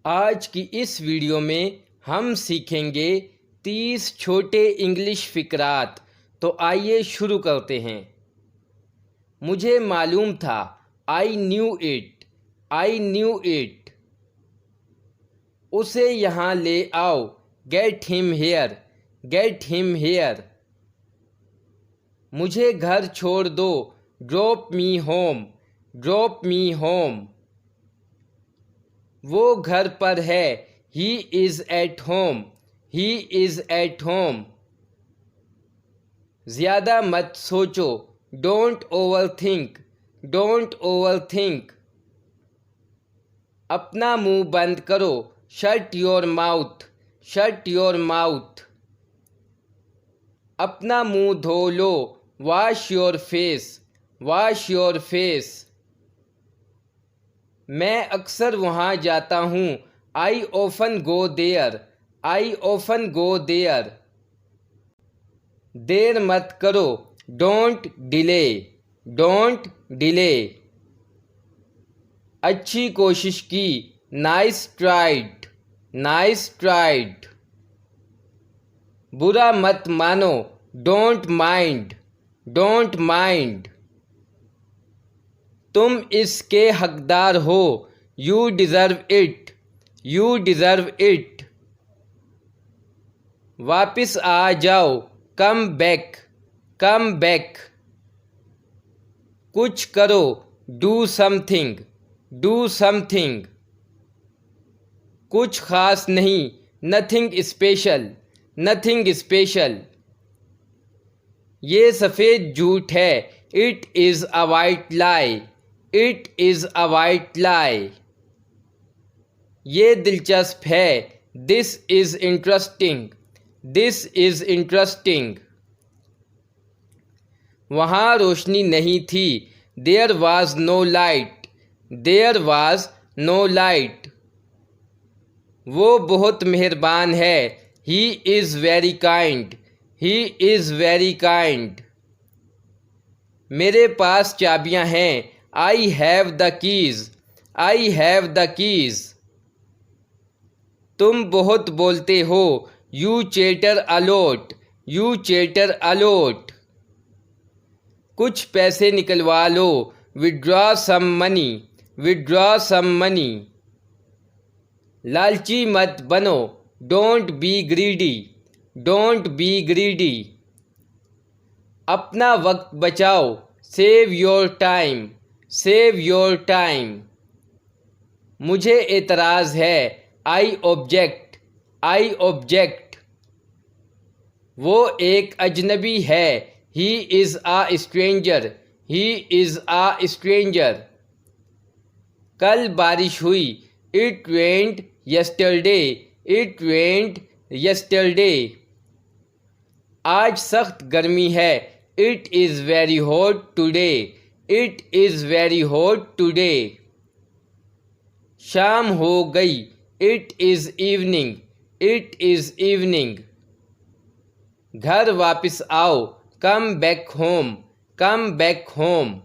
आज की इस वीडियो में हम सीखेंगे 30 छोटे इंग्लिश फ़िक्रात। तो आइए शुरू करते हैं। मुझे मालूम था। I knew it. I knew it. उसे यहाँ ले आओ। Get him here. Get him here. मुझे घर छोड़ दो। Drop me home. Drop me home. वो घर पर है। He is at home. He is at home. ज़्यादा मत सोचो। Don't overthink. Don't overthink. अपना मुंह बंद करो। Shut your mouth. Shut your mouth. अपना मुंह धो लो। Wash your face. Wash your face. मैं अक्सर वहाँ जाता हूँ। I often go there. I often go there. देर मत करो। Don't delay. Don't delay. अच्छी कोशिश की। Nice tried. Nice tried. बुरा मत मानो। Don't mind. Don't mind. तुम इसके हकदार हो। You deserve it. You deserve it. वापस आ जाओ। Come back. Come back. कुछ करो। Do something. Do something. कुछ खास नहीं। Nothing special. Nothing special. ये सफ़ेद झूठ है। It is a white lie. It is a white lie. ये दिलचस्प है। This is interesting. This is interesting. वहाँ रोशनी नहीं थी। There was no light. There was no light. वो बहुत मेहरबान है। He is very kind. He is very kind. मेरे पास चाबियां हैं। I have the keys. I have the keys. तुम बहुत बोलते हो। You chatter a lot. You chatter a lot. कुछ पैसे निकलवा लो। Withdraw some money. Withdraw some money. लालची मत बनो। Don't be greedy. Don't be greedy. अपना वक्त बचाओ। Save your time. Save your time. मुझे एतराज़ है। I object. I object. वो एक अजनबी है। He is a stranger. He is a stranger. कल बारिश हुई। It rained yesterday. It rained yesterday. आज सख्त गर्मी है। It is very hot today. It is very hot today. शाम हो गई। It is evening. It is evening. घर वापस आओ। Come back home. Come back home.